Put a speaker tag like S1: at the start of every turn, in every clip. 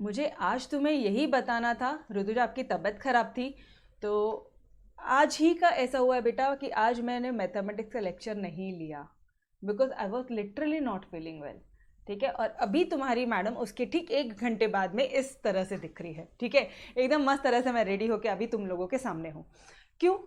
S1: मुझे आज तुम्हें यही बताना था ऋतुजा, आपकी तबीयत खराब थी तो आज ही का ऐसा हुआ है बेटा कि आज मैंने मैथमेटिक्स का लेक्चर नहीं लिया because I was literally not feeling well. ठीक है, और अभी तुम्हारी मैडम उसके ठीक 1 घंटे बाद में इस तरह से दिख रही है। ठीक है, एकदम मस्त तरह से मैं रेडी होकर अभी तुम लोगों के सामने हूँ। क्यों?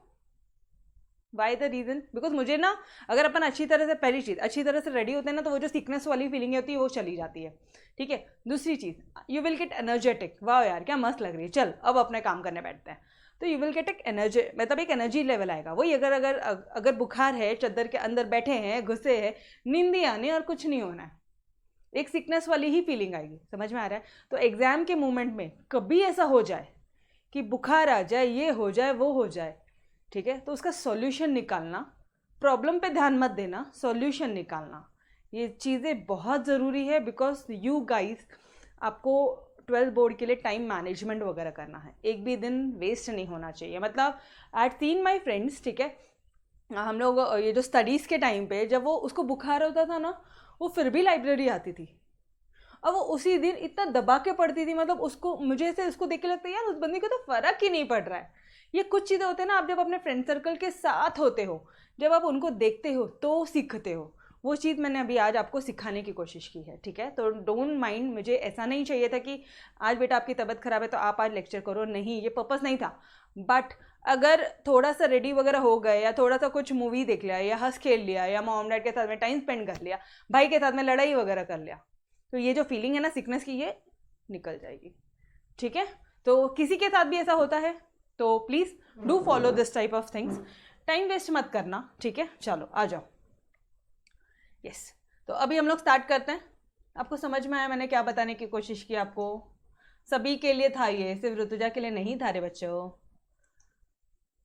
S1: Why the reason? बिकॉज मुझे ना, अगर अपन अच्छी तरह से, पहली चीज़ अच्छी तरह से रेडी होते हैं ना तो वो जो सिकनेस वाली फीलिंग होती है वो चली जाती है। ठीक है, दूसरी चीज़, यू विल गेट एनर्जेटिक। वाह यार क्या मस्त लग रही है, चल अब अपने काम करने बैठते हैं। तो यू विल गेट एक एनर्जी, मतलब एक एनर्जी लेवल आएगा। वही अगर अगर अगर बुखार है, चद्दर के अंदर बैठे हैं, घुसे हैं, नींद नहीं आनी और कुछ नहीं होना है, एक सिकनेस वाली ही फीलिंग आएगी। समझ में आ रहा है? तो एग्जाम के मोमेंट में कभी ऐसा हो जाए कि बुखार आ जाए, ये हो जाए, वो हो जाए, ठीक है, तो उसका सॉल्यूशन निकालना, प्रॉब्लम पे ध्यान मत देना, सॉल्यूशन निकालना, ये चीज़ें बहुत ज़रूरी है। बिकॉज यू गाइस, आपको 12th बोर्ड के लिए टाइम मैनेजमेंट वगैरह करना है, एक भी दिन वेस्ट नहीं होना चाहिए। मतलब I had seen my friends, ठीक है, हम लोग ये जो स्टडीज़ के टाइम पे जब वो उसको बुखार होता था ना, वो फिर भी लाइब्रेरी आती थी। अब वो उसी दिन इतना दबा के पढ़ती थी, मतलब उसको, मुझे से उसको देख के लगता है यार उस बंदी को तो फ़र्क ही नहीं पड़ रहा है। ये कुछ चीज़ें होते हैं ना, आप जब अपने फ्रेंड सर्कल के साथ होते हो, जब आप उनको देखते हो तो सीखते हो। वो चीज़ मैंने अभी आज आपको सिखाने की कोशिश की है। ठीक है, तो डोंट माइंड, मुझे ऐसा नहीं चाहिए था कि आज बेटा आपकी तबीयत ख़राब है तो आप आज लेक्चर करो, नहीं, ये पर्पज़ नहीं था। बट अगर थोड़ा सा रेडी वगैरह हो गए, या थोड़ा सा कुछ मूवी देख लिया, या हंस खेल लिया, या मॉम डैड के साथ में टाइम स्पेंड कर लिया, भाई के साथ में लड़ाई वगैरह कर लिया, तो ये जो फीलिंग है ना सिकनेस की, ये निकल जाएगी। ठीक है, तो किसी के साथ भी ऐसा होता है तो please do follow this type of things, time waste मत करना। ठीक है, चलो आ जाओ। यस, तो अभी हम लोग स्टार्ट करते हैं। आपको समझ में आया मैंने क्या बताने की कोशिश की? आपको सभी के लिए था, ये सिर्फ ऋतुजा के लिए नहीं था रे बच्चों,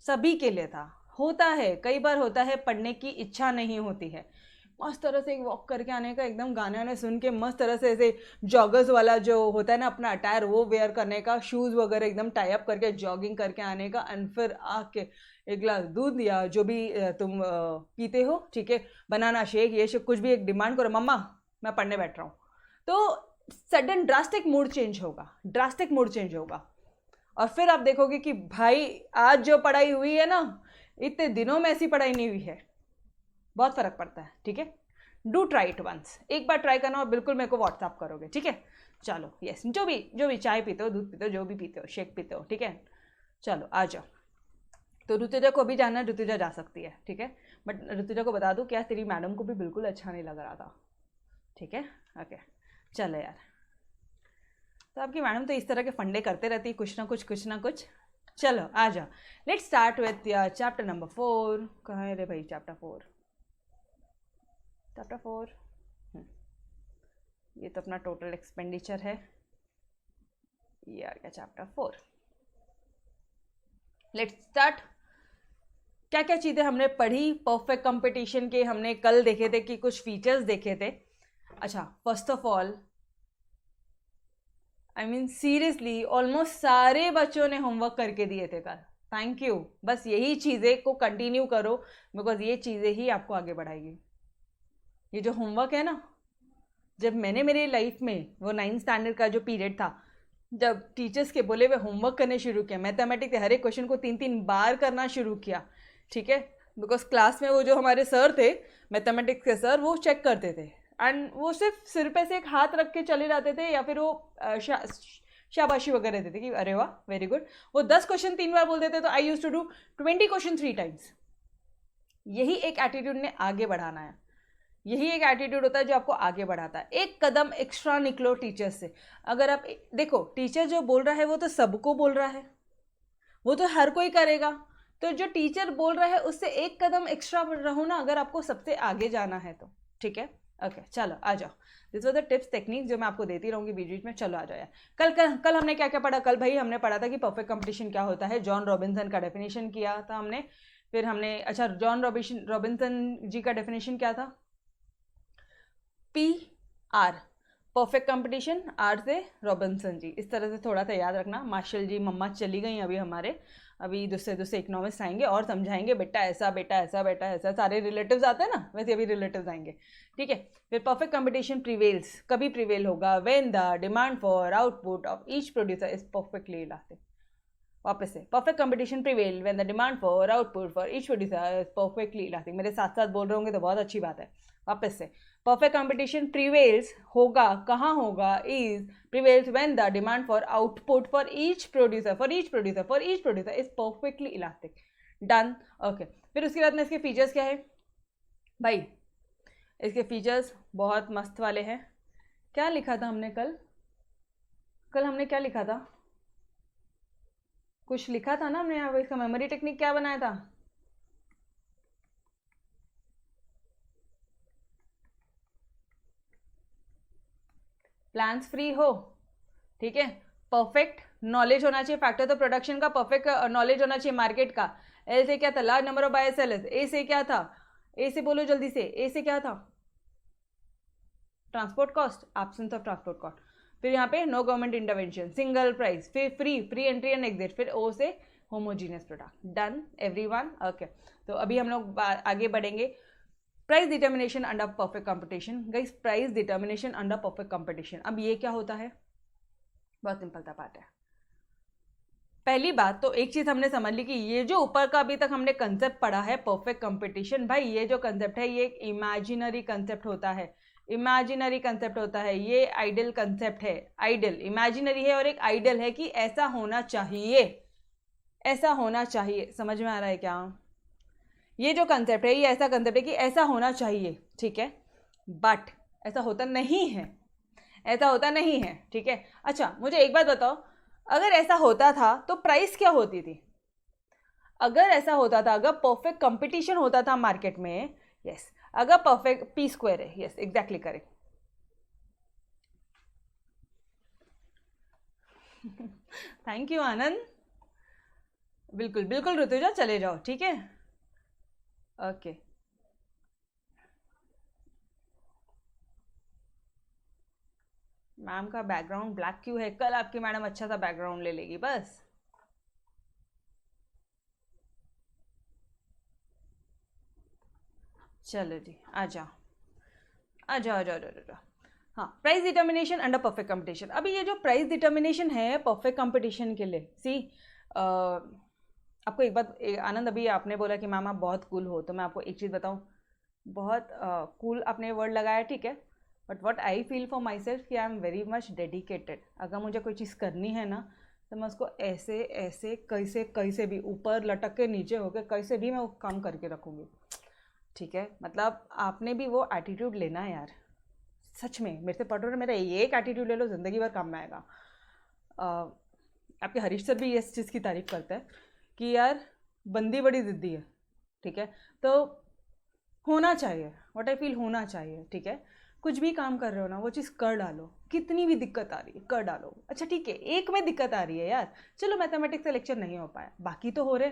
S1: सभी के लिए था। होता है, कई बार होता है पढ़ने की इच्छा नहीं होती है, मस्त तरह से एक वॉक करके आने का, एकदम गाने वाने सुन के मस्त तरह से, ऐसे जॉगर्स वाला जो होता है ना अपना अटायर, वो वेयर करने का, शूज़ वगैरह एकदम टाई अप करके जॉगिंग करके आने का, एंड फिर आके एक गिलास दूध या जो भी तुम पीते हो, ठीक है, बनाना शेक, ये शेक, कुछ भी एक डिमांड करो, मम्मा मैं पढ़ने बैठ रहा हूँ, तो सडन ड्रास्टिक मूड चेंज होगा, ड्रास्टिक मूड चेंज होगा। और फिर आप देखोगे कि भाई आज जो पढ़ाई हुई है ना, इतने दिनों में ऐसी पढ़ाई नहीं हुई है। बहुत फ़र्क पड़ता है। ठीक है, डू ट्राई इट वंस, एक बार ट्राई करना और बिल्कुल मेरे को व्हाट्सअप करोगे। ठीक है, चलो यस, जो भी चाय पीते हो, दूध पीते हो, जो भी पीते हो, शेक पीते हो, ठीक है, चलो आ जाओ। तो ऋतुजा को अभी जाना है, ऋतुजा जा सकती है। ठीक है, बट ऋतुजा को बता दूँ क्या, तेरी मैडम को भी बिल्कुल अच्छा नहीं लग रहा था। ठीक है, ओके, चलो यार, तो आपकी मैडम तो इस तरह के फंडे करते रहती है, कुछ ना कुछ कुछ ना कुछ। चलो आ जाओ, let's start with chapter number 4। कहाँ है रे भाई चैप्टर 4? चैप्टर 4, ये तो अपना टोटल एक्सपेंडिचर है। ये आ गया चैप्टर 4। Let's start. क्या क्या चीज़ें हमने पढ़ी परफेक्ट कंपटीशन के? हमने कल देखे थे कि कुछ फीचर्स देखे थे। अच्छा, first of all I mean seriously almost सारे बच्चों ने होमवर्क करके दिए थे कल। थैंक यू, बस यही चीज़ें को कंटिन्यू करो, बिकॉज ये चीज़ें ही आपको आगे बढ़ाएगी। ये जो होमवर्क है ना, जब मैंने मेरी लाइफ में वो 9th स्टैंडर्ड का जो पीरियड था, जब टीचर्स के बोले हुए होमवर्क करने शुरू किया, मैथमेटिक्स के हर एक क्वेश्चन को 3-3 बार करना शुरू किया। ठीक है, बिकॉज क्लास में वो जो हमारे सर थे, मैथमेटिक्स के सर, वो चेक करते थे, एंड वो सिर्फ सिर पे से एक हाथ रख के चले जाते थे, या फिर वो शाबाशी वगैरह देते कि अरे वाह वेरी गुड। वो 10 क्वेश्चन 3 बार बोल देते, तो I use to do 20 question 3 times. यही एक एटीट्यूड ने आगे बढ़ाना है, यही एक एटीट्यूड होता है जो आपको आगे बढ़ाता है। एक कदम एक्स्ट्रा निकलो टीचर से। अगर आप देखो, टीचर जो बोल रहा है वो तो सबको बोल रहा है, वो तो हर कोई करेगा, तो जो टीचर बोल रहा है उससे एक कदम एक्स्ट्रा रहो ना, अगर आपको सबसे आगे जाना है तो। ठीक है, ओके, चलो आ जाओ। This was the tips technique जो मैं आपको देती रहूँगी बीच बीच में। चलो आ जाओ यार। कल हमने क्या क्या पढ़ा? कल भाई हमने पढ़ा था कि परफेक्ट कंपटीशन क्या होता है, जॉन रॉबिन्सन का डेफिनेशन किया था हमने। फिर हमने, अच्छा, जॉन रॉबिन्सन जी का डेफिनेशन क्या था? PR, परफेक्ट कंपटीशन, R से रॉबिन्सन जी, इस तरह से थोड़ा सा याद रखना। मार्शल जी मम्मा चली गई अभी हमारे, अभी दूसरे दूसरे इकोनॉमिस्ट आएंगे और समझाएंगे बेटा ऐसा बेटा ऐसा बेटा ऐसा, सारे रिलेटिव्स आते हैं ना, वैसे अभी रिलेटिव्स आएंगे, ठीक है। फिर परफेक्ट कंपटीशन प्रिवेल्स, कभी प्रिवेल होगा when the demand for output of each producer is perfectly elastic. वापस से, perfect competition prevail when the demand for output for each producer is perfectly elastic. मेरे साथ साथ बोल रहे होंगे तो बहुत अच्छी बात है। वापस से, परफेक्ट कंपटीशन प्रिवेल्स होगा, कहाँ होगा, is prevails when the demand for output for each producer is perfectly elastic. Done, okay. फिर उसके बाद में इसके फीचर्स क्या है भाई, इसके फीचर्स बहुत मस्त वाले हैं। क्या लिखा था हमने कल हमने क्या लिखा था, कुछ लिखा था ना हमने यहाँ पे, इसका मेमोरी टेक्निक क्या बनाया था, प्लान्स फ्री हो, ठीक है, परफेक्ट नॉलेज होना चाहिए, फैक्टर तो प्रोडक्शन का परफेक्ट नॉलेज होना चाहिए मार्केट का। एल से क्या था, large number of buyer sellers. A से क्या था, ए से बोलो जल्दी से, ए से क्या था, transport cost, absence of transport cost. फिर यहाँ पे no government intervention, single price, फिर फ्री एंट्री एंड एग्जिट, फिर ओ से homogeneous product. Done everyone, okay. तो अभी हम लोग आगे बढ़ेंगे। Price determination under perfect competition. Guys, price determination under perfect competition, अब ये क्या होता है, बहुत सिंपल सा बात है। पहली बात तो एक चीज हमने समझ ली कि ये जो ऊपर का अभी तक हमने कंसेप्ट पढ़ा है परफेक्ट कंपटीशन, भाई ये जो कंसेप्ट है ये एक इमेजिनरी कंसेप्ट होता है, इमेजिनरी कंसेप्ट होता है, ये आइडियल कंसेप्ट है। आइडियल इमेजिनरी है और एक आइडियल है कि ऐसा होना चाहिए, ऐसा होना चाहिए। समझ में आ रहा है क्या, ये जो कंसेप्ट है ये ऐसा कंसेप्ट है कि ऐसा होना चाहिए, ठीक है, बट ऐसा होता नहीं है, ऐसा होता नहीं है, ठीक है। अच्छा मुझे एक बात बताओ, अगर ऐसा होता था तो प्राइस क्या होती थी, अगर ऐसा होता था, अगर परफेक्ट कंपटीशन होता था मार्केट में, यस, अगर परफेक्ट पी स्क्वायर है, yes exactly correct. Thank you Anand, बिल्कुल बिल्कुल ऋतुजा, चले जाओ, ठीक है, ओके। मैम का बैकग्राउंड ब्लैक क्यों है, कल आपकी मैडम अच्छा सा बैकग्राउंड ले लेगी बस। चलो जी, आ जाओ आ जाओ आ जाओ आ जाओ। हाँ, price determination under perfect competition. अभी ये जो प्राइस डिटर्मिनेशन है परफेक्ट कंपटीशन के लिए, सी आपको एक बात, आनंद अभी आपने बोला कि मैम आप बहुत कूल हो, तो मैं आपको एक चीज़ बताऊँ, बहुत कूल आपने वर्ड लगाया, ठीक है, but what I feel for myself कि I am very much dedicated. अगर मुझे कोई चीज़ करनी है ना तो मैं उसको ऐसे ऐसे कैसे कैसे भी ऊपर लटक के नीचे होकर कैसे भी मैं वो काम करके रखूँगी, ठीक है। मतलब आपने भी वो एटीट्यूड लेना है यार, सच में मेरे से पढ़ो ना, मेरा ये एक एटीट्यूड ले लो, ज़िंदगी भर काम में आएगा। आपके हरीश सर भी इस चीज़ की तारीफ करते हैं कि यार बंदी बड़ी ज़िद्दी है, ठीक है, तो होना चाहिए, व्हाट आई फील होना चाहिए, ठीक है। कुछ भी काम कर रहे हो ना वो चीज़ कर डालो, कितनी भी दिक्कत आ रही है कर डालो। अच्छा ठीक है, एक में दिक्कत आ रही है यार, चलो मैथमेटिक्स का लेक्चर नहीं हो पाया, बाकी तो हो रहे,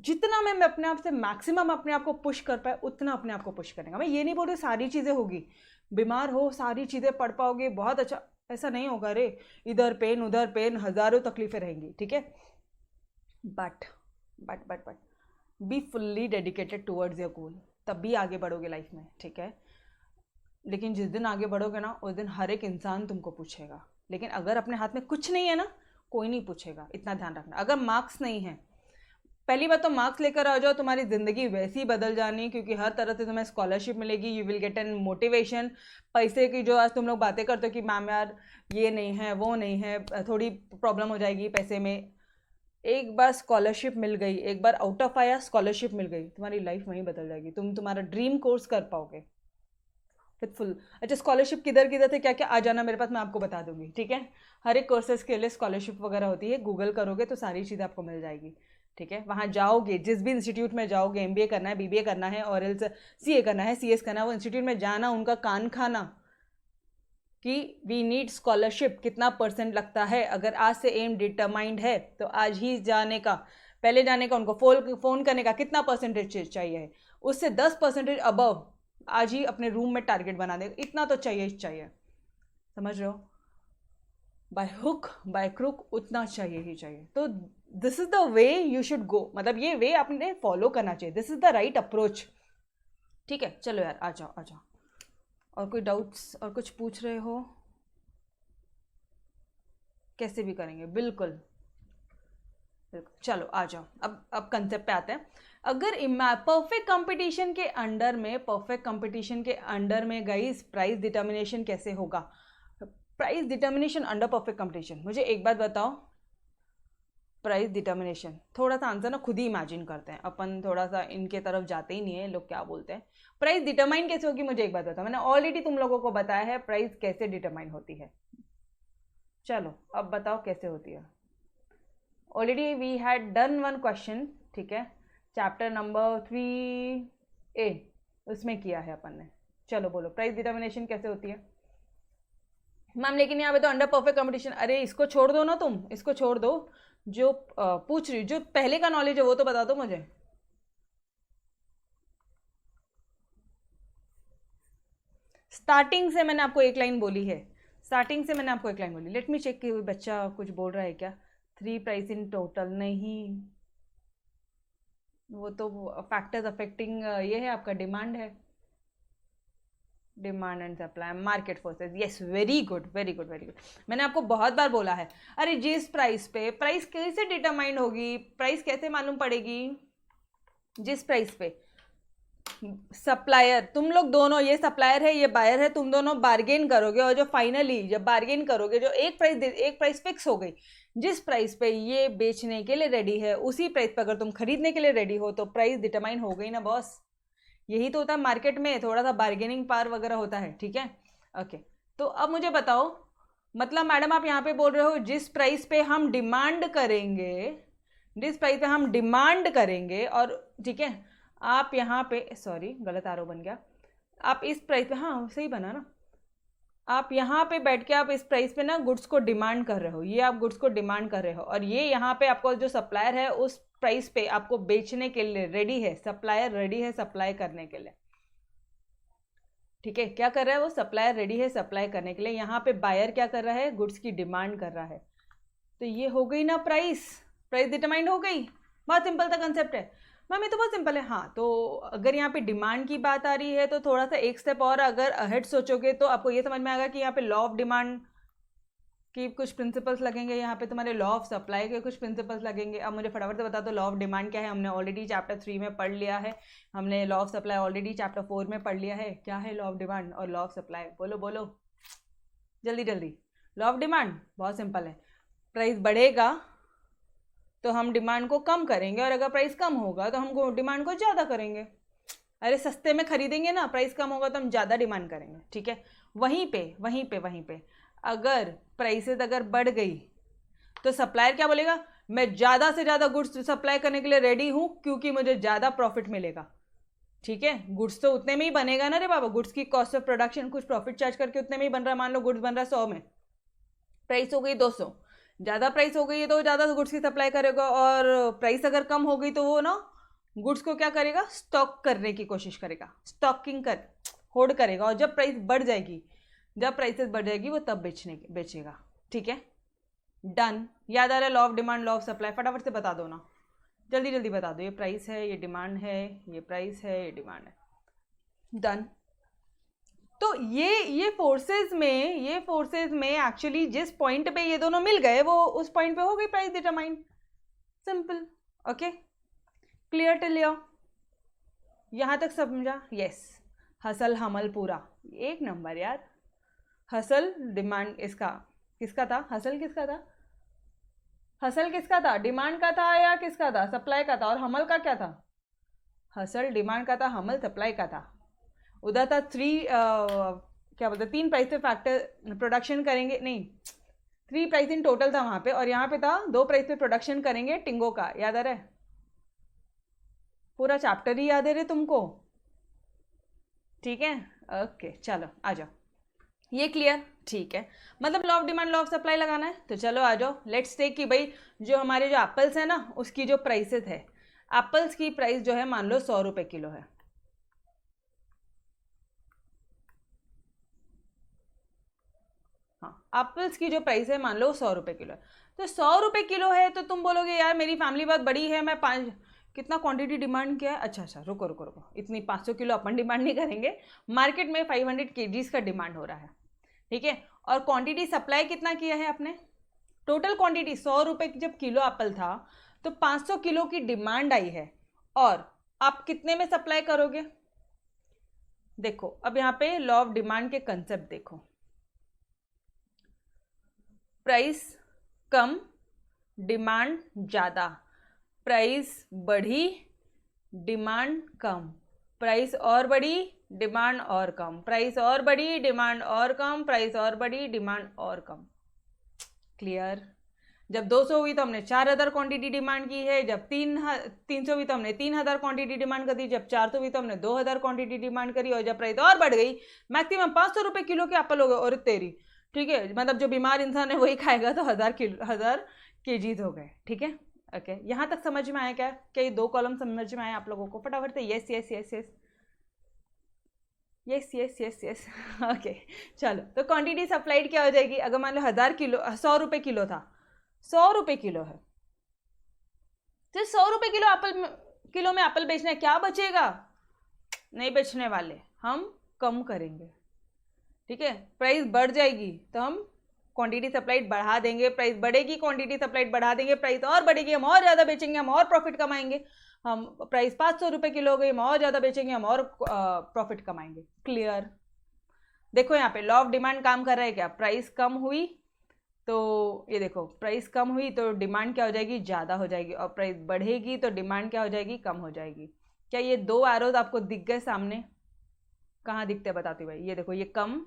S1: जितना मैं अपने आप से मैक्सिमम अपने आप को पुश कर पाए उतना अपने आप को पुश करेगा। मैं ये नहीं बोल रही सारी चीज़ें होगी, बीमार हो सारी चीज़ें पढ़ पाओगे बहुत अच्छा, ऐसा नहीं होगा रे, इधर पेन उधर पेन, हज़ारों तकलीफें रहेंगी, ठीक है, but but but but be fully dedicated towards your goal, तब भी आगे बढ़ोगे लाइफ में, ठीक है। लेकिन जिस दिन आगे बढ़ोगे ना उस दिन हर एक इंसान तुमको पूछेगा, लेकिन अगर अपने हाथ में कुछ नहीं है ना कोई नहीं पूछेगा, इतना ध्यान रखना। अगर मार्क्स नहीं है, पहली बात तो मार्क्स लेकर आ जाओ, तुम्हारी ज़िंदगी वैसी ही बदल जानी, क्योंकि हर तरह से तुम्हें स्कॉलरशिप मिलेगी, you will get an motivation. पैसे की जो आज तुम लोग बातें करते हो कि मैम यार ये नहीं है वो नहीं है, थोड़ी प्रॉब्लम हो जाएगी पैसे में, एक बार स्कॉलरशिप मिल गई, एक बार आउट ऑफ आया स्कॉलरशिप मिल गई, तुम्हारी लाइफ वहीं बदल जाएगी, तुम तुम्हारा ड्रीम कोर्स कर पाओगे विथ फुल। अच्छा स्कॉलरशिप किधर किधर थे क्या क्या, आ जाना मेरे पास, मैं आपको बता दूंगी, ठीक है। हर एक कोर्सेज के लिए स्कॉलरशिप वगैरह होती है, गूगल करोगे तो सारी चीज़ें आपको मिल जाएगी, ठीक है। वहाँ जाओगे, जिस भी इंस्टीट्यूट में जाओगे, एमबीए करना है, बीबीए करना है, और एल्स सीए करना है, सीएस करना है, वो इंस्टीट्यूट में जाना, उनका कान खाना कि वी नीड स्कॉलरशिप, कितना परसेंट लगता है, अगर आज से एम डिटरमाइंड है तो आज ही जाने का, पहले जाने का, उनको फ़ोन करने का कितना परसेंटेज चाहिए, उससे 10% अबव आज ही अपने रूम में टारगेट बना दे, इतना तो चाहिए ही चाहिए, समझ रहे हो। बाय हुक बाय क्रुक उतना चाहिए ही चाहिए। तो this is the way you should go, मतलब ये वे आपने फॉलो करना चाहिए, this is the right approach. ठीक है, चलो यार आ जाओ आ जाओ। और कोई डाउट्स और कुछ पूछ रहे हो? कैसे भी करेंगे, बिल्कुल बिल्कुल। चलो आ जाओ, अब कंसेप्ट पे आते हैं। अगर परफेक्ट कंपटीशन के अंडर में, परफेक्ट कंपटीशन के अंडर में गाइस प्राइस डिटर्मिनेशन कैसे होगा? Price determination under perfect competition, मुझे एक बात बताओ, प्राइस डिटर्मिनेशन, थोड़ा सा आंसर ना खुद ही इमेजिन करते हैं अपन, थोड़ा सा इनके तरफ जाते ही नहीं है, लोग क्या बोलते हैं। प्राइस डिटरमाइन कैसे होगी मुझे एक बात बताओ, मैंने ऑलरेडी तुम लोगों को बताया है प्राइस कैसे डिटरमाइन होती है। चलो अब बताओ कैसे होती है। Already we had done one question, ठीक है, चैप्टर नंबर 3A उसमें किया है अपन ने। चलो बोलो प्राइस डिटर्मिनेशन कैसे होती है मैम। लेकिन यहाँ पे तो अंडर परफेक्ट कंपटीशन, अरे इसको छोड़ दो ना, तुम इसको छोड़ दो, जो पूछ रही, जो पहले का नॉलेज है वो तो बता दो मुझे। स्टार्टिंग से मैंने आपको एक लाइन बोली है, स्टार्टिंग से मैंने आपको एक लाइन बोली। लेट मी चेक कि बच्चा कुछ बोल रहा है क्या। 3 प्राइस इन टोटल नहीं, वो तो फैक्टर्स अफेक्टिंग ये है आपका डिमांड है, demand and supply, market forces. Yes, very good very good very good. मैंने आपको बहुत बार बोला है, अरे जिस प्राइस पे, प्राइस कैसे डिटरमाइन होगी, प्राइस कैसे मालूम पड़ेगी? जिस प्राइस पे सप्लायर, तुम लोग दोनों, ये सप्लायर है ये बायर है, तुम दोनों बार्गेन करोगे, और जो फाइनली जब बार्गेन करोगे, जो एक प्राइस फिक्स हो गई, जिस प्राइस पे ये बेचने के लिए रेडी है उसी प्राइस पे अगर तुम खरीदने के लिए रेडी हो तो प्राइस डिटरमाइन हो गई ना बॉस। यही तो होता है मार्केट में, थोड़ा सा बार्गेनिंग पावर वगैरह होता है, ठीक है। ओके, तो अब मुझे बताओ, मतलब मैडम आप यहाँ पे बोल रहे हो जिस प्राइस पे हम डिमांड करेंगे, जिस प्राइस पे हम डिमांड करेंगे, और ठीक है आप यहाँ पे, सॉरी गलत आरो बन गया, आप इस प्राइस पे, हाँ सही बना ना, आप यहाँ पे बैठ के आप इस प्राइस पे ना गुड्स को डिमांड कर रहे हो, ये आप गुड्स को डिमांड कर रहे हो, और ये यहाँ पे आपको जो सप्लायर है उस प्राइस पे आपको बेचने के लिए रेडी है, सप्लायर रेडी है सप्लाई करने के लिए, ठीक है। क्या कर रहा है वो, सप्लायर रेडी है सप्लाई करने के लिए, यहाँ पे बायर क्या कर रहा है, गुड्स की डिमांड कर रहा है। तो ये हो गई ना प्राइस, प्राइस डिटरमाइंड हो गई। बहुत सिंपल सा कंसेप्ट है मैम, ये तो बहुत सिंपल है। हाँ, तो अगर यहाँ पे डिमांड की बात आ रही है तो थोड़ा सा एक स्टेप और अगर अहेड सोचोगे तो आपको ये समझ में आएगा कि यहाँ पे लॉ ऑफ डिमांड की कुछ प्रिंसिपल्स लगेंगे, यहाँ पे तुम्हारे लॉ ऑफ सप्लाई के कुछ प्रिंसिपल्स लगेंगे। अब मुझे फटाफट से बता दो लॉ ऑफ डिमांड क्या है, हमने ऑलरेडी चैप्टर 3 में पढ़ लिया है, हमने law of supply already chapter 4 में पढ़ लिया है। क्या है लॉ ऑफ डिमांड और लॉ ऑफ सप्लाई, बोलो बोलो जल्दी जल्दी। लॉ ऑफ डिमांड बहुत सिंपल है, प्राइस बढ़ेगा तो हम डिमांड को कम करेंगे, और अगर प्राइस कम होगा तो हम डिमांड को ज़्यादा करेंगे। अरे सस्ते में खरीदेंगे ना, प्राइस कम होगा तो हम ज़्यादा डिमांड करेंगे, ठीक है। वहीं पे अगर प्राइसेस अगर बढ़ गई तो सप्लायर क्या बोलेगा, मैं ज़्यादा से ज़्यादा गुड्स सप्लाई करने के लिए रेडी हूँ क्योंकि मुझे ज़्यादा प्रॉफिट मिलेगा, ठीक है। गुड्स तो उतने में ही बनेगा ना रे बाबा, गुड्स की कॉस्ट ऑफ प्रोडक्शन कुछ प्रॉफिट चार्ज करके उतने में ही बन रहा है। मान लो गुड्स बन रहा है 100 में, प्राइस हो गई 200, ज़्यादा प्राइस हो गई है तो ज़्यादा गुड्स की सप्लाई करेगा, और प्राइस अगर कम हो गई तो वो ना गुड्स को क्या करेगा, स्टॉक करने की कोशिश करेगा, स्टॉकिंग कर होल्ड करेगा, और जब प्राइस बढ़ जाएगी, जब प्राइसेस बढ़ जाएगी वो तब बेचेगा, ठीक है। डन, याद आ रहा है law of demand law of supply, फटाफट से बता दो ना, जल्दी जल्दी बता दो। ये प्राइस है, ये डिमांड है, ये प्राइस है, ये डिमांड है, डन। तो ये फोर्सेस में एक्चुअली जिस पॉइंट पे ये दोनों मिल गए वो उस पॉइंट पे हो गई price determine, simple. Okay, clear till here, यहाँ तक समझा? यस, हसल हमल पूरा एक नंबर यार। हसल डिमांड इसका किसका था, हसल किसका था, हसल किसका था, डिमांड का था या किसका था, सप्लाई का था। और हमल का क्या था, हसल डिमांड का था, हमल सप्लाई का था। उधर था क्या बोलते 3 प्राइस पे फैक्टर प्रोडक्शन करेंगे, नहीं 3 प्राइस इन टोटल था वहाँ पे, और यहाँ पे था 2 प्राइस पे प्रोडक्शन करेंगे टिंगो का, याद आ रहा है? पूरा चैप्टर ही याद है रे तुमको, ठीक है। ओके चलो आ जाओ, ये क्लियर, ठीक है। मतलब law of demand law of supply लगाना है, तो चलो आ जाओ, लेट्स टेक कि भाई जो हमारे जो एप्पल्स है ना उसकी जो प्राइसेस है, एप्पल्स की प्राइस जो है मान लो 100 रुपये किलो है, हाँ एप्पल्स की जो प्राइस है मान लो 100 रुपये किलो है, तो 100 रुपये किलो है तो तुम बोलोगे यार मेरी फैमिली बहुत बड़ी है, मैं 5 कितना क्वांटिटी डिमांड किया है, अच्छा रुको रुको रुको, इतनी 500 किलो अपन डिमांड नहीं करेंगे, मार्केट में 500 kgs का डिमांड हो रहा है, ठीक है। और क्वांटिटी सप्लाई कितना किया है आपने, टोटल क्वांटिटी 100 रुपये की जब किलो एप्पल था तो 500 किलो की डिमांड आई है, और आप कितने में सप्लाई करोगे। देखो अब यहाँ पे लॉ ऑफ डिमांड के कंसेप्ट देखो, प्राइस कम डिमांड ज़्यादा, प्राइस बढ़ी डिमांड कम, प्राइस और बढ़ी डिमांड और कम, प्राइस और बढ़ी डिमांड और कम, प्राइस और बढ़ी डिमांड और कम। क्लियर। जब 200 हुई तो हमने 4000 क्वांटिटी डिमांड की है, जब 300 हुई तो हमने 3000 क्वांटिटी डिमांड कर दी, जब 400 हुई तो हमने 2000 क्वांटिटी डिमांड करी, और जब प्राइस और बढ़ गई मैक्सिमम 500 रुपये किलो के एप्पल हो गए, और तेरी ठीक है, मतलब जो बीमार इंसान है वही खाएगा, तो 1000 kgs हो गए, ठीक है। ओके यहाँ तक समझ में आया क्या, ये 2 कॉलम समझ में आए आप लोगों को, फटाफट से yes yes yes yes yes yes yes yes okay चलो। तो क्वांटिटी सप्लाइड क्या हो जाएगी, अगर मान लो 1000 किलो 100 रुपये किलो था, 100 रुपये किलो है, तो 100 रुपये किलो में एप्पल बेचना है, क्या बचेगा, नहीं बेचने वाले, हम कम करेंगे, ठीक है। प्राइस बढ़ जाएगी तो हम क्वांटिटी सप्लाइड बढ़ा देंगे, प्राइस बढ़ेगी क्वांटिटी सप्लाइड बढ़ा देंगे, प्राइस और बढ़ेगी हम और ज़्यादा बेचेंगे, हम और प्रॉफिट कमाएंगे, हम प्राइस 500 रुपये किलो हो गई, हम और ज़्यादा बेचेंगे, हम और प्रॉफिट कमाएंगे। क्लियर। देखो यहाँ पे लॉ ऑफ डिमांड काम कर रहा है क्या, प्राइस कम हुई तो ये देखो प्राइस कम हुई तो डिमांड क्या हो जाएगी, ज़्यादा हो जाएगी, और प्राइस बढ़ेगी तो डिमांड क्या हो जाएगी, कम हो जाएगी। क्या ये 2 एरोज आपको दिख गए सामने, कहाँ दिखते हैं बताती हूँ भाई, ये देखो ये कम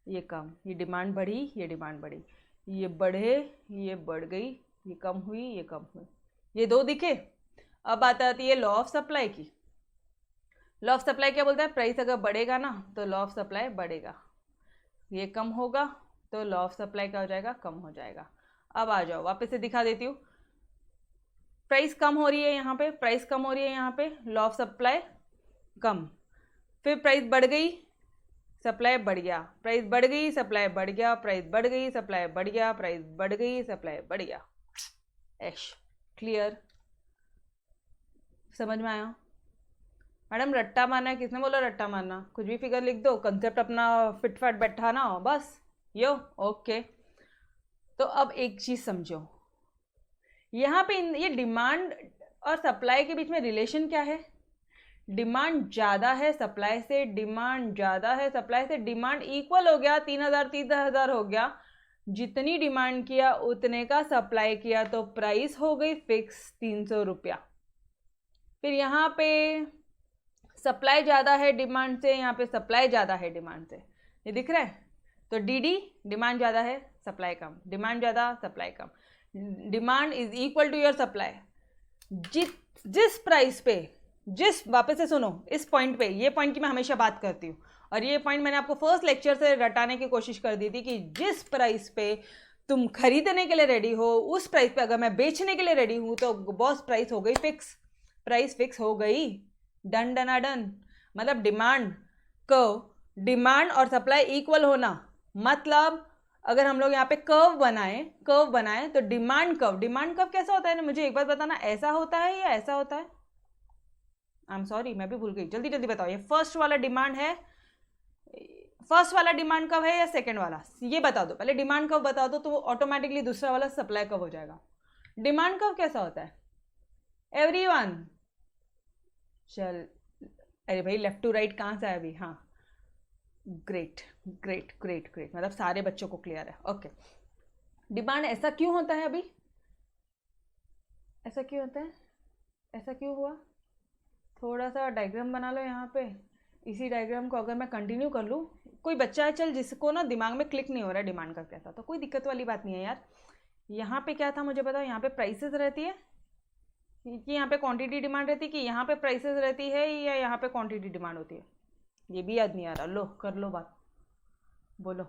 S1: ये कम, ये डिमांड बढ़ी ये डिमांड बढ़ी, ये बढ़े ये बढ़ गई, ये कम हुई ये कम हुई, ये 2 दिखे। अब बात आती है लॉ ऑफ सप्लाई की। लॉ ऑफ सप्लाई क्या बोलता है, प्राइस अगर बढ़ेगा ना तो लॉ ऑफ सप्लाई बढ़ेगा, ये कम होगा तो लॉ ऑफ सप्लाई क्या हो जाएगा, कम हो जाएगा। अब आ जाओ वापस से दिखा देती हूँ, प्राइस कम हो रही है यहाँ पे, प्राइस कम हो रही है यहाँ पे, लॉ ऑफ सप्लाई कम, फिर प्राइस बढ़ गई सप्लाई बढ़ गया, प्राइस बढ़ गई सप्लाई बढ़ गया, प्राइस बढ़ गई सप्लाई बढ़ गया, प्राइस बढ़ गई सप्लाई बढ़ गया। ऐश। क्लियर। समझ में आया। मैडम रट्टा मारना है, किसने बोला रट्टा मारना, कुछ भी फिगर लिख दो, कंसेप्ट अपना फिट फाट बैठा ना हो बस यो ओके। तो अब एक चीज़ समझो, यहाँ पे ये डिमांड और सप्लाई के बीच में रिलेशन क्या है, डिमांड ज़्यादा है सप्लाई से, डिमांड ज़्यादा है सप्लाई से, डिमांड इक्वल हो गया, 3000 हो गया, जितनी डिमांड किया उतने का सप्लाई किया, तो प्राइस हो गई फिक्स 300 रुपया। फिर यहाँ पे सप्लाई ज़्यादा है डिमांड से, यहाँ पे सप्लाई ज़्यादा है डिमांड से, ये दिख रहा है, तो डी डिमांड ज़्यादा है सप्लाई कम, डिमांड ज़्यादा सप्लाई कम, demand is equal to your supply. जिस प्राइस पे वापस से सुनो इस पॉइंट पे, ये पॉइंट की मैं हमेशा बात करती हूँ, और ये पॉइंट मैंने आपको फर्स्ट लेक्चर से रटाने की कोशिश कर दी थी कि जिस प्राइस पे तुम खरीदने के लिए रेडी हो, उस प्राइस पे अगर मैं बेचने के लिए रेडी हूँ तो बॉस प्राइस हो गई फिक्स, प्राइस फिक्स हो गई, डन डना डन। मतलब डिमांड और सप्लाई इक्वल होना, मतलब अगर हम लोग यहाँ पे कर्व बनाए तो डिमांड कर्व कैसा होता है ना, मुझे एक बार बताना, ऐसा होता है या ऐसा होता है, आई एम सॉरी मैं भी भूल गई, जल्दी जल्दी बताओ, ये फर्स्ट वाला डिमांड कब है या सेकंड वाला, ये बता दो पहले, डिमांड कब बता दो तो ऑटोमेटिकली दूसरा वाला सप्लाई कब हो जाएगा। डिमांड कब कैसा होता है एवरीवन, चल अरे भाई लेफ्ट टू राइट कहाँ से है अभी, हाँ ग्रेट, मतलब सारे बच्चों को क्लियर है। ओके डिमांड ऐसा क्यों होता है, अभी ऐसा क्यों होता है, ऐसा क्यों हुआ, थोड़ा सा डायग्राम बना लो यहाँ पे, इसी डायग्राम को अगर मैं कंटिन्यू कर लूँ, कोई बच्चा है चल जिसको ना दिमाग में क्लिक नहीं हो रहा है डिमांड का कैसा, तो कोई दिक्कत वाली बात नहीं है यार। यहाँ पे क्या था मुझे बताओ, यहाँ पे प्राइसेस रहती है कि यहाँ पे क्वांटिटी डिमांड रहती है, कि यहाँ पे प्राइसेस रहती है या यहाँ पे क्वांटिटी डिमांड होती है, ये भी याद नहीं आ रहा, लो कर लो बात, बोलो।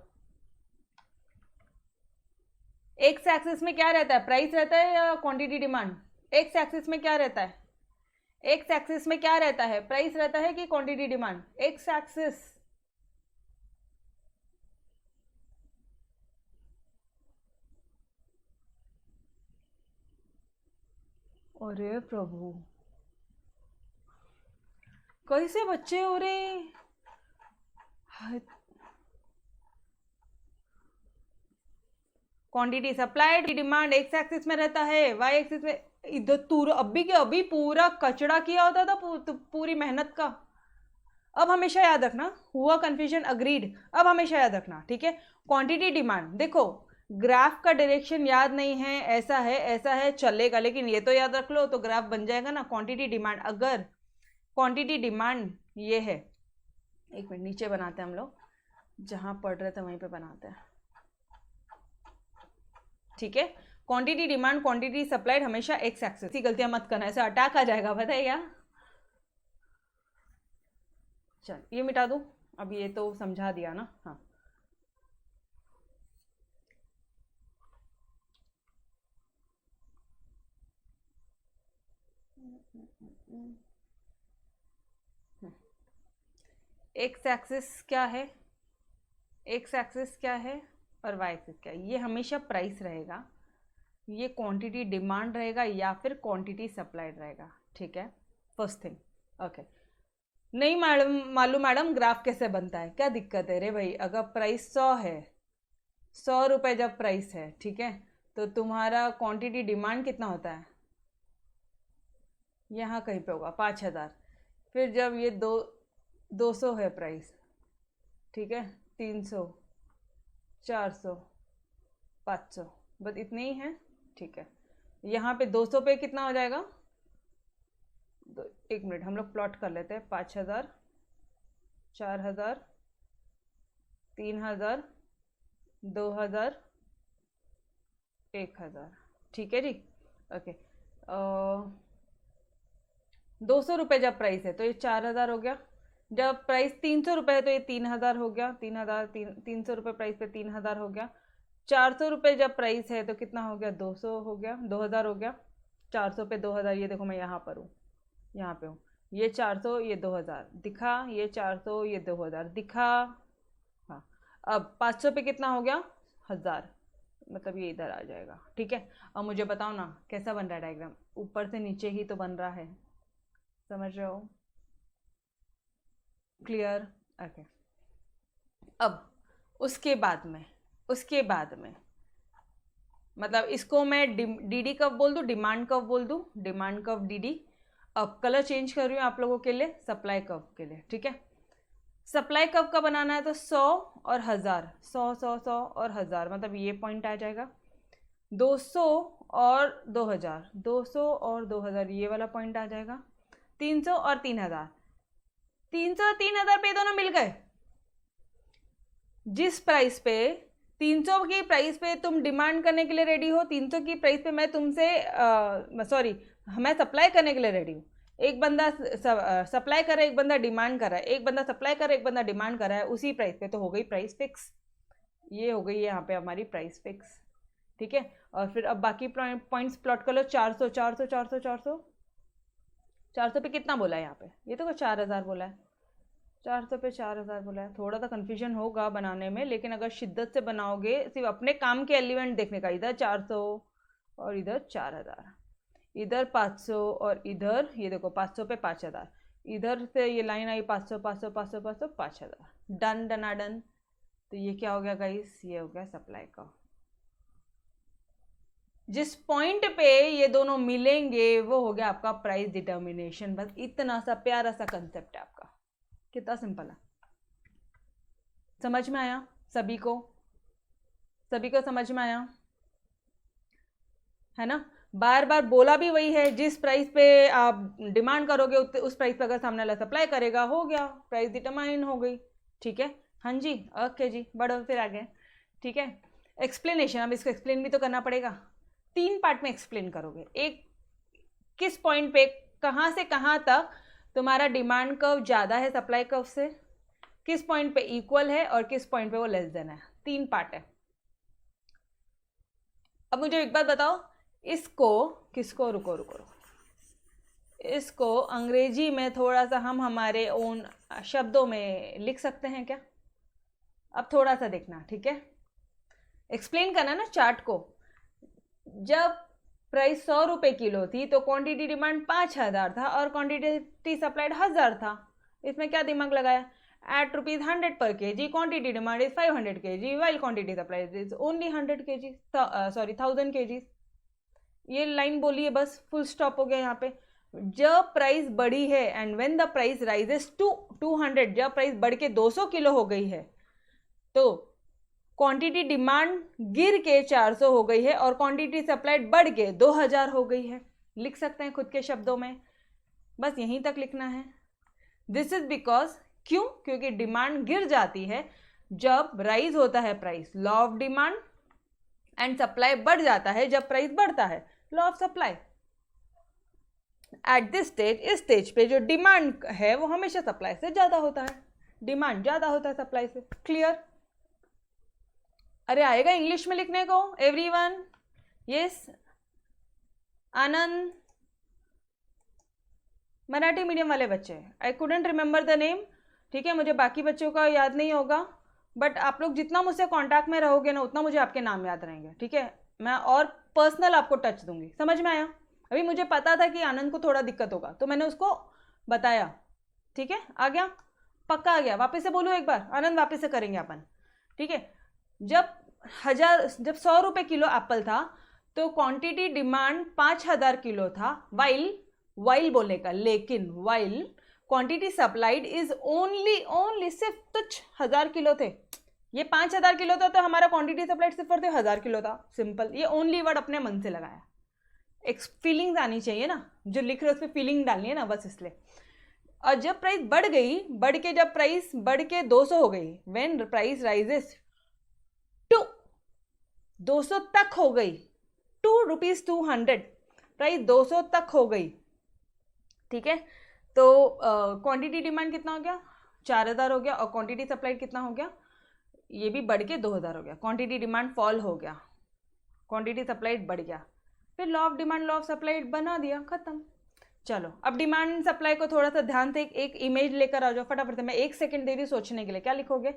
S1: एक्स एक्सिस में क्या रहता है, प्राइस रहता है या क्वांटिटी डिमांड, एक्स एक्सिस में क्या रहता है, एक्स एक्सिस में क्या रहता है, प्राइस रहता है कि क्वांटिटी डिमांड, एक्स एक्सिस अरे प्रभु, कैसे बच्चे हो रे। Quantity supplied, demand x axis में रहता है, वाई एक्सिस में। इधर तू अभी के अभी पूरा कचड़ा किया होता था पूरी मेहनत का। अब हमेशा याद रखना, हुआ कंफ्यूजन, अग्रीड। अब हमेशा याद रखना, ठीक है। क्वांटिटी डिमांड, देखो ग्राफ का डायरेक्शन याद नहीं है, ऐसा है चलेगा, लेकिन ये तो याद रख लो तो ग्राफ बन जाएगा ना। क्वांटिटी डिमांड, अगर क्वांटिटी डिमांड ये है, एक मिनट नीचे बनाते हैं हम लोग, जहां पढ़ रहे थे वहीं पे बनाते हैं, ठीक है। क्वांटिटी डिमांड, क्वांटिटी सप्लाइड हमेशा एक्स एक्सिस। गलतियां मत करना, ऐसे अटैक आ जाएगा, बताइएगा। चल ये मिटा दूं, अब ये तो समझा दिया ना। हाँ, एक्स एक्सिस क्या है, एक्स एक्सिस क्या है और वाई एक्सिस क्या है। ये हमेशा प्राइस रहेगा, ये क्वांटिटी डिमांड रहेगा या फिर क्वांटिटी सप्लाइड रहेगा, ठीक है। First thing, okay. नहीं मालूम मैडम ग्राफ कैसे बनता है, क्या दिक्कत है रे भाई। अगर प्राइस 100 है, 100 रुपये जब प्राइस है, ठीक है, तो तुम्हारा क्वांटिटी डिमांड कितना होता है, यहाँ कहीं पे होगा 5000। फिर जब ये 200 है प्राइस, ठीक है, 300, 400, 500, बस इतने ही हैं, ठीक है। यहाँ पे 200 पे कितना हो जाएगा, एक मिनट हम लोग प्लॉट कर लेते हैं। 5000, 4000, 3000, 2000, 1000, ठीक है जी, ओके। 200 रुपये जब प्राइस है तो ये 4000 हो गया। जब प्राइस 300 रुपये है तो ये 3000 हो गया। 300 रुपये प्राइस पे 3000 हो गया। 400 रुपये जब प्राइस है तो कितना हो गया, 200 हो गया, 2000 हो गया। 400 पे 2000, ये देखो मैं यहाँ पर हूँ, यहाँ पे हूँ। ये 400, ये 2000 दिखा, ये 400, ये 2000 दिखा। हाँ, अब 500 पे कितना हो गया, 1000, मतलब ये इधर आ जाएगा, ठीक है। अब मुझे बताओ ना कैसा बन रहा है डायग्राम, ऊपर से नीचे ही तो बन रहा है, समझ रहे हो, क्लियर, ओके। अब उसके बाद में मतलब इसको मैं डी कब बोल दूँ, डिमांड कब बोल दूँ, डिमांड कब डी। अब कलर चेंज कर रही हूँ आप लोगों के लिए, सप्लाई कव के लिए, ठीक है। सप्लाई कव का बनाना है तो 100 और 1000, 100 100 100 और 1000, मतलब ये पॉइंट आ जाएगा। 200 और 2000, 200 और 2000, ये वाला पॉइंट आ जाएगा। 300 और 3000, 300 और 3000 पे दोनों मिल गए। जिस प्राइस पे 300 की प्राइस पे तुम डिमांड करने के लिए रेडी हो, 300 की प्राइस पे मैं तुमसे मैं सप्लाई करने के लिए रेडी हूँ। एक बंदा सप्लाई कर रहा है, एक बंदा डिमांड कर रहा है, एक बंदा सप्लाई कर रहा है, एक बंदा डिमांड कर रहा है, उसी प्राइस पे, तो हो गई प्राइस फिक्स। ये हो गई यहाँ पे हमारी प्राइस फिक्स, ठीक है। और फिर अब बाकी पॉइंट्स प्लॉट कर लो। 400 400 400 400 400 पे कितना बोला है यहाँ पे, ये तो 4000 बोला है। 400 पे 4000 बोला है। थोड़ा सा कन्फ्यूजन होगा बनाने में, लेकिन अगर शिद्दत से बनाओगे, सिर्फ अपने काम के एलिमेंट देखने का, इधर 400 और इधर 4000, इधर 500 और इधर ये देखो 500 पे 5000, इधर से ये लाइन आई 500 500 500 500 5000, डन डना डन। तो ये क्या हो गया गाइस, ये हो गया सप्लाई का। जिस पॉइंट पे ये दोनों मिलेंगे वो हो गया आपका प्राइस डिटर्मिनेशन। बस इतना सा प्यारा सा कंसेप्ट है आपका, कितना सिंपल है। समझ में आया सभी को, सभी को समझ में आया है ना। बार बार बोला भी वही है, जिस प्राइस पे आप डिमांड करोगे उस प्राइस पे अगर सामने वाला सप्लाई करेगा, हो गया प्राइस डिटरमाइन हो गई, ठीक है। हाँ जी, ओके जी, बढ़ो फिर आगे, ठीक है। एक्सप्लेनेशन, अब इसको एक्सप्लेन भी तो करना पड़ेगा। 3 पार्ट में एक्सप्लेन करोगे। एक, किस पॉइंट पे कहाँ से कहाँ तक तुम्हारा डिमांड कर्व ज़्यादा है सप्लाई कर्व से, किस पॉइंट पे इक्वल है और किस पॉइंट पे वो लेस देन है। 3 पार्ट है। अब मुझे एक बात बताओ, इसको किसको, रुको रुको रुको, इसको अंग्रेजी में थोड़ा सा हम हमारे ओन शब्दों में लिख सकते हैं क्या। अब थोड़ा सा देखना, ठीक है, एक्सप्लेन करना ना चार्ट को। जब प्राइस 100 रुपये किलो थी तो क्वांटिटी डिमांड 5000 था और क्वांटिटी सप्लाइड 1000 था। इसमें क्या दिमाग लगाया? At ₹100 per kg, quantity demand is 500 kg, while quantity supplied is only 100 kg, sorry 1000 kg। ये लाइन बोली है, बस फुल स्टॉप हो गया यहाँ पे। जब प्राइस बढ़ी है and when the price rises to 200, जब प्राइस बढ़ के 200 किलो हो गई है तो क्वांटिटी डिमांड गिर के 400 हो गई है और क्वांटिटी सप्लाइड बढ़ के 2000 हो गई है। लिख सकते हैं खुद के शब्दों में, बस यहीं तक लिखना है। दिस इज बिकॉज, क्यों? क्योंकि डिमांड गिर जाती है जब राइज होता है price, law of demand, and supply बढ़ जाता है जब प्राइस बढ़ता है, law of supply. Eight this stage, इस स्टेज पे जो डिमांड है वो हमेशा सप्लाई से ज्यादा होता है, डिमांड ज्यादा होता है सप्लाई से। क्लियर? अरे आएगा इंग्लिश में लिखने को एवरीवन? यस आनंद, मराठी मीडियम वाले बच्चे, I couldn't remember the name, ठीक है, मुझे बाकी बच्चों का याद नहीं होगा, बट आप लोग जितना मुझसे कांटेक्ट में रहोगे ना उतना मुझे आपके नाम याद रहेंगे, ठीक है। मैं और पर्सनल आपको टच दूंगी, समझ में आया? अभी मुझे पता था कि आनंद को थोड़ा दिक्कत होगा तो मैंने उसको बताया, ठीक है। आ गया? पक्का आ गया? वापस से बोलो एक बार, आनंद वापस से करेंगे अपन, ठीक है। जब 100 रुपये किलो एप्पल था तो क्वांटिटी डिमांड 5000 किलो था, वाइल बोलने का, लेकिन while quantity supplied is only सिर्फ तुच्छ 1000 किलो थे। ये 5000 किलो था तो हमारा क्वांटिटी सप्लाइड सिर्फ 1000 किलो था, सिंपल। ये ओनली वर्ड अपने मन से लगाया, एक फीलिंग्स आनी चाहिए ना, जो लिख रहे हो उस पर फीलिंग डालनी है ना, बस इसलिए। और जब प्राइस बढ़ गई, जब प्राइस बढ़ के 200 हो गई, व्हेन प्राइस राइजेस टू 200 तक हो गई, ₹200, प्राइस 200 तक हो गई, ठीक है। तो क्वांटिटी डिमांड कितना हो गया? 4000 हो गया, और क्वांटिटी सप्लाइड कितना हो गया? ये भी बढ़ के 2000 हो गया। क्वांटिटी डिमांड फॉल हो गया, क्वांटिटी सप्लाइड बढ़ गया, फिर law of demand law of supplied बना दिया, खत्म। चलो अब डिमांड सप्लाई को थोड़ा सा ध्यान से एक इमेज लेकर आ जाओ फटाफट से। मैं 1 सेकंड दे रही सोचने के लिए। क्या लिखोगे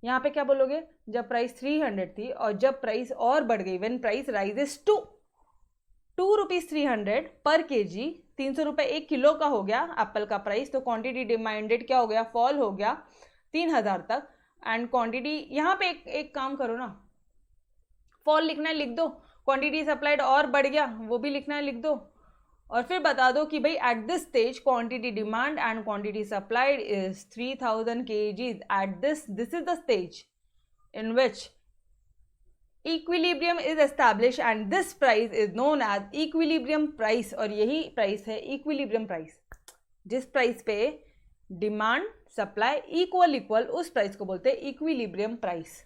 S1: यहाँ पे? क्या बोलोगे? जब प्राइस 300 थी और जब प्राइस और बढ़ गई, व्हेन प्राइस राइजेस टू ₹300 पर kg, 300 रुपये 1 किलो का हो गया एप्पल का प्राइस, तो क्वांटिटी डिमांडेड क्या हो गया? फॉल हो गया 3000 तक। एंड क्वांटिटी यहाँ पे एक काम करो ना, फॉल लिखना है लिख दो, क्वांटिटी सप्लाइड और बढ़ गया वो भी लिखना है लिख दो, और फिर बता दो कि भाई at this stage quantity demand and quantity supplied is 3000 kgs। At this is the stage in which equilibrium is establish and this price is known as equilibrium price. और यही प्राइस है इक्विलिब्रियम प्राइस, जिस price पे demand supply equal उस price को बोलते हैं equilibrium price.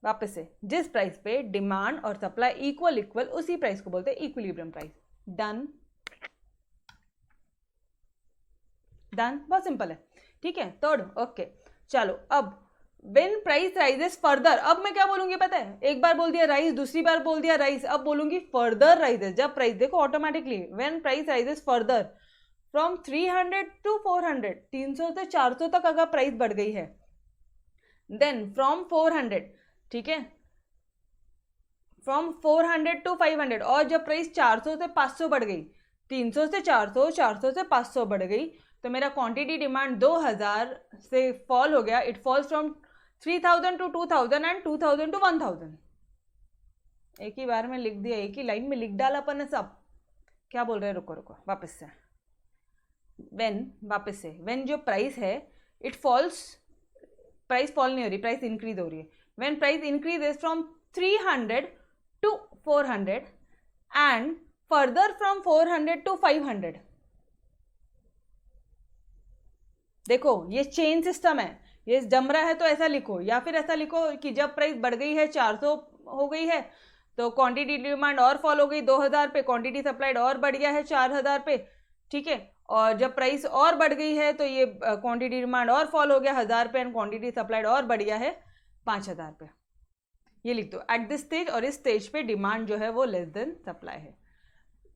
S1: वापस से, जिस प्राइस पे डिमांड और सप्लाई इक्वल उसी प्राइस को बोलते हैं इक्विलिब्रियम प्राइस। डन? बहुत सिंपल है, ठीक है। थर्ड, ओके चलो। अब व्हेन प्राइस राइजेस फर्दर, अब मैं क्या बोलूंगी पता है? एक बार बोल दिया राइज, दूसरी बार बोल दिया राइज, अब बोलूंगी फर्दर राइजेस। जब प्राइस, देखो automatically, when price rises further from 300 to 400, 300 से 400 तक अगर प्राइस बढ़ गई है, देन फ्रॉम 400, ठीक है, फ्रॉम 400 to 500, और जब प्राइस 400 से 500 बढ़ गई, 300 से 400, 400 से 500 बढ़ गई, तो मेरा क्वांटिटी डिमांड 2000 से फॉल हो गया। It falls from 3000 to 2000 and 2000 to 1000। एक ही बार में लिख दिया, एक ही लाइन में लिख डाला अपन ने सब। क्या बोल रहे हैं? रुको वापस से। व्हेन जो प्राइस है इट फॉल्स, प्राइस फॉल नहीं हो रही, प्राइस इंक्रीज हो रही है। When price increases from 300 to 400 and further from 400 to 500। देखो ये चेन सिस्टम है, ये जम रहा है तो ऐसा लिखो, या फिर ऐसा लिखो कि जब प्राइस बढ़ गई है 400 हो गई है तो क्वांटिटी डिमांड और फॉल हो गई 2000 पे, क्वांटिटी सप्लाइड और बढ़ गया है 4000 पे, ठीक है। और जब प्राइस और बढ़ गई है तो ये क्वांटिटी डिमांड और फॉल हो गया 1000 पे एंड क्वांटिटी सप्लाइड और बढ़ गया है 5000 पे। ये लिख दो एट दिस स्टेज, और इस स्टेज पे डिमांड जो है वो लेस देन सप्लाई है।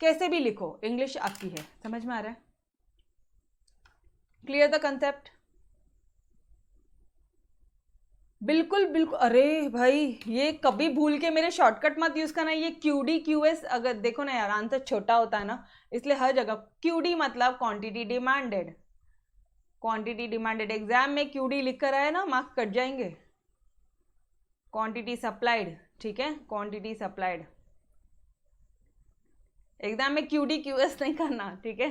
S1: कैसे भी लिखो, इंग्लिश आपकी है, समझ में आ रहा है? Clear the concept? बिल्कुल बिल्कुल, अरे भाई ये कभी भूल के मेरे शॉर्टकट मत यूज करना, ये क्यूडी क्यूएस, अगर देखो ना यार आंसर छोटा होता है ना, इसलिए हर जगह क्यूडी मतलब quantity demanded, quantity demanded. Exam में क्यूडी लिख कर आए ना, मार्क्स कट जाएंगे। क्वांटिटी सप्लाइड, ठीक है, क्वांटिटी सप्लाइड। एग्जाम में क्यूडी क्यूएस नहीं करना, ठीक है।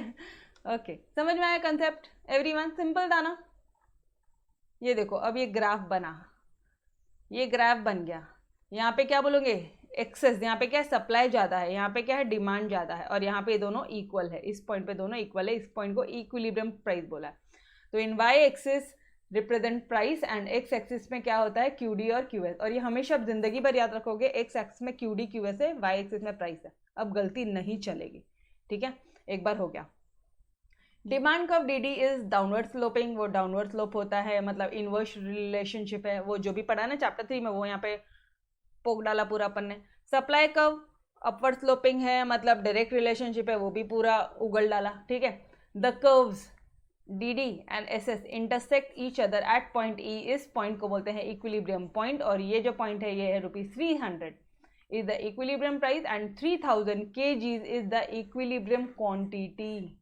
S1: ओके, समझ में आया कंसेप्ट एवरीवन? सिंपल था ना। ये देखो अब ये ग्राफ बना, ये ग्राफ बन गया। यहाँ पे क्या बोलोगे? एक्सेस। यहाँ पे क्या है? सप्लाई ज़्यादा है, यहाँ पे क्या है? डिमांड ज़्यादा है, और यहाँ पे दोनों इक्वल है, इस पॉइंट पे दोनों इक्वल है, इस पॉइंट को इक्विलिब्रियम प्राइस बोला है। तो in Y axis represent price and X axis में क्या होता है? क्यूडी और क्यूएस। और ये हमेशा आप जिंदगी भर याद रखोगे, एक्स एक्सिस में क्यूडी क्यूएस है, वाई एक्सिस में प्राइस है। अब गलती नहीं चलेगी, ठीक है। एक बार हो गया। Demand curve D D is downward sloping, वो डाउनवर्ड स्लोप होता है, मतलब इनवर्स रिलेशनशिप है, वो जो भी पढ़ा ना चैप्टर 3 में, वो यहाँ पे पोक डाला पूरा अपन ने। सप्लाई कर्व अपवर्ड स्लोपिंग है, मतलब डायरेक्ट रिलेशनशिप है, वो भी पूरा उगल डाला, ठीक है। The curves D D and S S intersect each other at point ई, इस पॉइंट को बोलते हैं इक्विलिब्रियम पॉइंट, और ये जो पॉइंट है ये है ₹300 is the equilibrium price and 3000 kgs is the equilibrium quantity.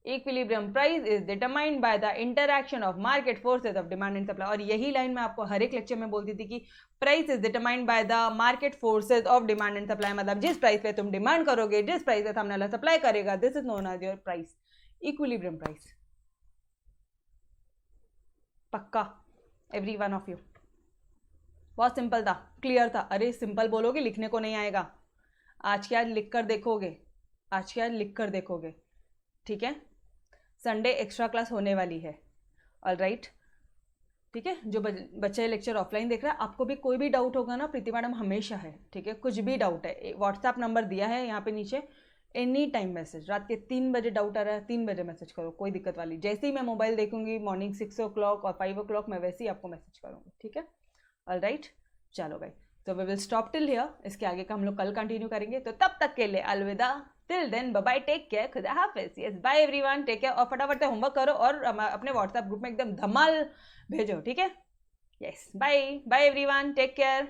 S1: Equilibrium price is determined by the interaction of market forces of demand and supply. और यही लाइन मैं आपको हर एक लेक्चर में बोलती थी कि price is determined by the market forces of demand and supply, मतलब जिस प्राइस पे तुम डिमांड करोगे, जिस प्राइस पे सामने वाला सप्लाई करेगा, this is known as your price, equilibrium price. पक्का एवरी वन ऑफ यू? बहुत सिंपल था, क्लियर था। अरे सिंपल बोलोगे, लिखने को नहीं आएगा। आज के आज लिख कर देखोगे, आज के आज लिख कर देखोगे, ठीक है। संडे एक्स्ट्रा क्लास होने वाली है, ऑल राइट, ठीक है। जो बच्चे लेक्चर ऑफलाइन देख रहा है, आपको भी कोई भी डाउट होगा ना, प्रीति मैडम हमेशा है, ठीक है। कुछ भी डाउट है, व्हाट्सएप नंबर दिया है यहाँ पे नीचे, एनी टाइम मैसेज। रात के 3 बजे डाउट आ रहा है, 3 बजे मैसेज करो, कोई दिक्कत वाली। जैसे ही मैं मोबाइल देखूंगी मॉर्निंग 6 o'clock और 5 o'clock, मैं वैसे ही आपको मैसेज करूँगी, ठीक है, ऑल राइट। चलो भाई, तो we will stop till here. इसके आगे का हम लोग कल कंटिन्यू करेंगे, तो तब तक के लिए अलविदा, till then bye bye, take care, खुदा हाफिज, yes bye everyone, take care. और फटाफट से होमवर्क करो और अपने व्हाट्सएप ग्रुप में एकदम धमाल भेजो, ठीक है। Yes, bye bye everyone, take care.